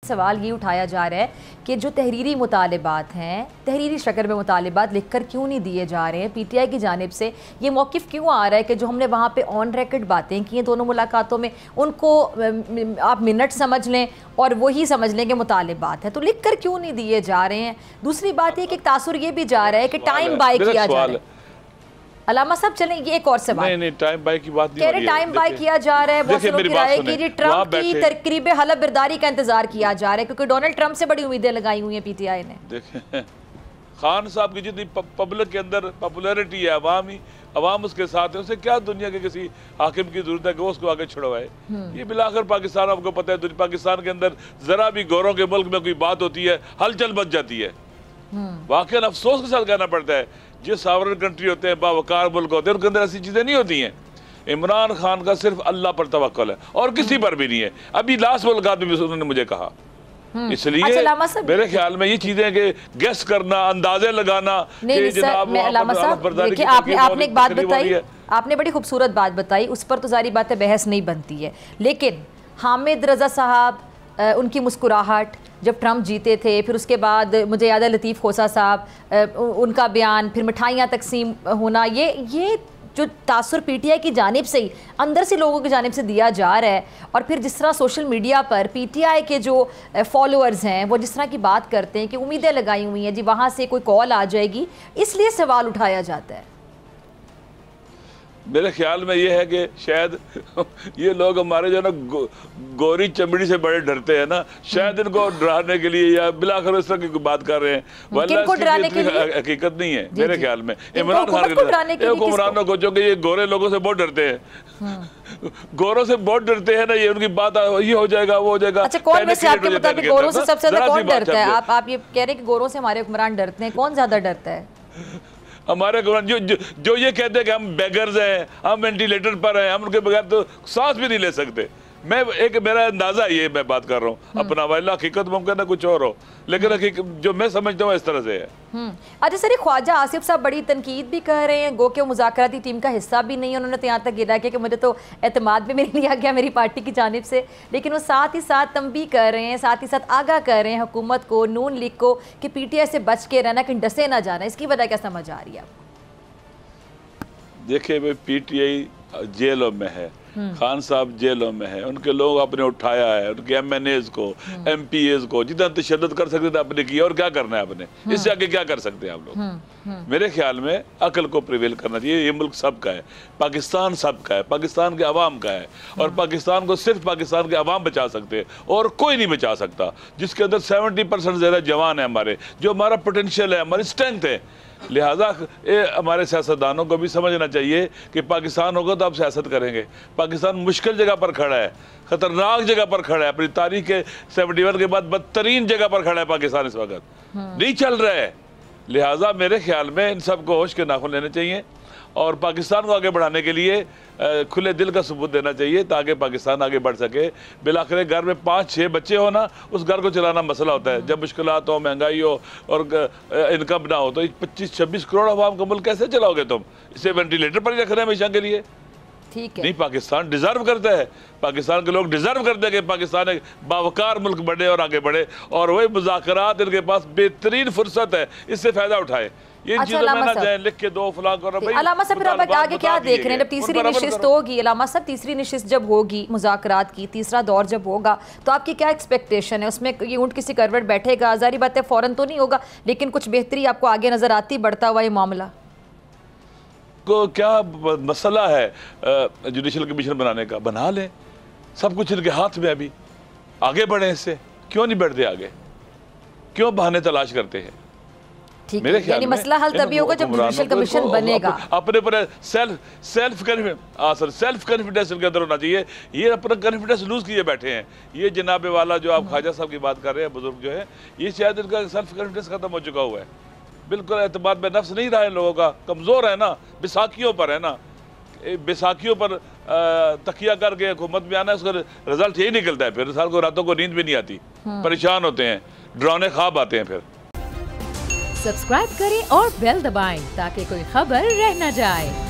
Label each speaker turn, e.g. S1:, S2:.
S1: सवाल ये उठाया जा रहा है कि जो तहरीरी मुतालिबात हैं, तहरीरी शक्ल में मुतालिबात लिखकर क्यों नहीं दिए जा रहे हैं। पीटीआई की जानिब से ये मौक़िफ़ क्यों आ रहा है कि जो हमने वहाँ पे ऑन रिकॉर्ड बातें की हैं दोनों मुलाकातों में, उनको आप मिनट समझ लें और वही समझ लें कि मुतालिबात है, तो लिख कर क्यों नहीं दिए जा रहे हैं। दूसरी बात है कि तासुर ये भी जा रहा है कि टाइम बाय किया जा रहा है। अलामा साहब चलें, ये एक और सवाल।
S2: नहीं टाइम बाय की बात नहीं
S1: कह रहे टाइम बाय किया जा रहा है। बहुत से लोग कह रहे हैं कि ये ट्रंप की तरकीब हलफ बर्दारी का इंतजार किया जा रहा है क्योंकि डोनाल्ड ट्रंप से बड़ी उम्मीदें लगाई हुई हैं पीटीआई ने।
S2: देखें खान साहब की जितनी पब्लिक के अंदर पॉपुलैरिटी है, अवाम उसके साथ है, उसे क्या दुनिया के किसी हाकिम की जरूरत है कि वो उसको आगे छुड़वाए। ये मिलाकर पाकिस्तान, आपको पता है पाकिस्तान के अंदर जरा भी गौरों के मुल्क में कोई बात होती है हलचल बच जाती है। वाकई अफसोस के साथ कहना पड़ता है जो सॉवरेन कंट्री होते हैं, बावकार मुल्क होते हैं, उनके अंदर ऐसी चीजें नहीं होती हैं। इमरान खान का सिर्फ अल्लाह पर तवक्कुल है और किसी पर भी नहीं है। अभी लास्ट मुलाकात में भी उन्होंने मुझे कहा, इसलिए मेरे ख्याल में ये चीजें कि गेस करना, अंदाजे लगाना कि जनाब
S1: आपने एक बात बताई, आपने बड़ी खूबसूरत बात बताई, उस पर तो सारी बातें बहस नहीं बनती है, लेकिन हामिद रजा साहब, उनकी मुस्कुराहट जब ट्रंप जीते थे, फिर उसके बाद मुझे याद है लतीफ़ खोसा साहब, उनका बयान, फिर मिठाइयाँ तकसीम होना, ये जो तासुर पीटीआई की जानिब से ही अंदर से लोगों की जानिब से दिया जा रहा है। और फिर जिस तरह सोशल मीडिया पर पीटीआई के जो फॉलोअर्स हैं वो जिस तरह की बात करते हैं कि उम्मीदें लगाई हुई हैं जी वहाँ से कोई कॉल आ जाएगी, इसलिए सवाल उठाया जाता है।
S2: मेरे ख्याल में ये है कि शायद ये लोग हमारे जो ना गोरी चमड़ी से बड़े डरते हैं ना, शायद इनको डराने के लिए या बिलाकर इस तरह की बात कर रहे हैं। हकीकत नहीं है मेरे ख्याल में। इमरान खान के हुक्मरानों को जो कि ये गोरे लोगों से बहुत डरते हैं, गोरों से बहुत डरते हैं ना, ये उनकी बात ये हो जाएगा वो हो जाएगा।
S1: अच्छा, कौन में से आपके मुताबिक गोरों से सबसे ज्यादा कौन डरता है? आप ये कह रहे हैं कि गोरों से हमारे हुक्मरान डरते हैं, कौन ज्यादा डरता है?
S2: हमारे जो ये कहते हैं कि हम बेगर्स हैं, हम वेंटिलेटर पर हैं, हम उनके बगैर तो सांस भी नहीं ले सकते। मेरा अंदाजा ये मैं बात कर रहा हूँ अपना, वाला हकीकत मुमकिन है कुछ और हो, लेकिन जो मैं समझता हूँ इस तरह से है।
S1: अच्छा सर, ख्वाजा आसिफ साहब बड़ी तनकीद भी कर रहे हैं, गो के मुज़ाकराती टीम का हिस्सा भी नहीं है। उन्होंने तो यहाँ तक गिरा कि मुझे तो एतमाद भी नहीं लिया गया मेरी पार्टी की जानिब से, लेकिन वो साथ ही साथ तंबी कर रहे हैं, साथ ही साथ आगाह कर रहे हैं हुकूमत को, नून लीग को कि पीटीआई से बच के रहना, कि डसे ना जाना। इसकी वजह क्या समझ आ रही है आपको?
S2: देखिए भाई, पीटीआई जेलों में है, खान साहब जेलों में है, उनके लोग आपने उठाया है, उनके एमएनएज को, एमपीएज को जितना तशद्दुद कर सकते थे आपने किया, और क्या करना है आपने, इससे आगे क्या कर सकते हैं आप लोग। मेरे ख्याल में अकल को प्रिवेल करना चाहिए। ये मुल्क सबका है, पाकिस्तान सबका है, पाकिस्तान के अवाम का है, और पाकिस्तान को सिर्फ पाकिस्तान के अवाम बचा सकते हैं और कोई नहीं बचा सकता। जिसके अंदर 70% ज़्यादा जवान है हमारे, जो हमारा पोटेंशियल है, हमारी स्ट्रेंथ है। लिहाजा हमारे सियासतदानों को भी समझना चाहिए कि पाकिस्तान होगा तो आप सियासत करेंगे। पाकिस्तान मुश्किल जगह पर खड़ा है, खतरनाक जगह पर खड़ा है, अपनी तारीख के 71 के बाद बदतरीन जगह पर खड़ा है पाकिस्तान इस वक्त, नहीं चल रहा है। लिहाजा मेरे ख्याल में इन सबको होश के नाखून लेने चाहिए और पाकिस्तान को आगे बढ़ाने के लिए खुले दिल का सबूत देना चाहिए ताकि पाकिस्तान आगे बढ़ सके। बिलाखिर घर में 5-6 बच्चे हो ना, उस घर को चलाना मसला होता है। जब मुश्किलात हो, महंगाई हो और इनकम ना हो, तो 25-26 करोड़ अवाम का मुल्क कैसे चलाओगे तुम? इसे वेंटिलेटर पर ही रख रहे हैं हमेशा के लिए।
S1: ठीक है,
S2: नहीं, पाकिस्तान डिजर्व करता है, पाकिस्तान के लोग डिजर्व करते हैं कि पाकिस्तान एक बावकार मुल्क बढ़े और आगे बढ़े, और वही मुज़ाकरात इनके पास बेहतरीन फुर्सत है, इससे फायदा उठाए। ये चीज़ों में ना जाए लिख के दो फलां करो भाई।
S1: अलामा साहब फिर आप आगे क्या देख रहे हैं? जब तीसरी नशिस्त होगी, अलामा साहब तीसरी नशिस्त जब होगी मुज़ाकरात की, तीसरा दौर जब होगा, तो आपकी क्या एक्सपेक्टेशन है? उसमें ये ऊँट किसी करवट बैठेगा? ज़ाहिर बात है फ़ौरन तो नहीं होगा, लेकिन कुछ बेहतरी आपको आगे नज़र आती बढ़ता हुआ ये मामला?
S2: को क्या मसला है जुडिशल कमीशन बनाने का? बना लें, सब कुछ इनके हाथ में, अभी आगे बढ़े। इससे क्यों नहीं बढ़ते आगे? क्यों बहाने तलाश करते हैं?
S1: ठीक है, यानी मसला हल तभी होगा जब जुडिशल कमीशन बनेगा।
S2: अपने पर सेल्फ कॉन्फिडेंस इनके अंदर होना चाहिए। ये अपना कॉन्फिडेंस लूज किए बैठे हैं। ये जनाबे वाला जो आप ख्वाजा साहब की बात कर रहे हैं, बुजुर्ग जो है, ये शायद इनका सेल्फ कॉन्फिडेंस खत्म हो चुका हुआ है। बिल्कुल एतमाद में नफ्स नहीं रहा है लोगों का, कमज़ोर है ना, बैसाखियों पर है ना, बैसाखियों पर तकिया करके हुकूमत में आना है, उसका रिजल्ट यही निकलता है। फिर साल को रातों को नींद भी नहीं आती, परेशान होते हैं, डरावने ख्वाब आते हैं। फिर
S3: सब्सक्राइब करें और बेल दबाएं ताकि कोई खबर रह न जाए।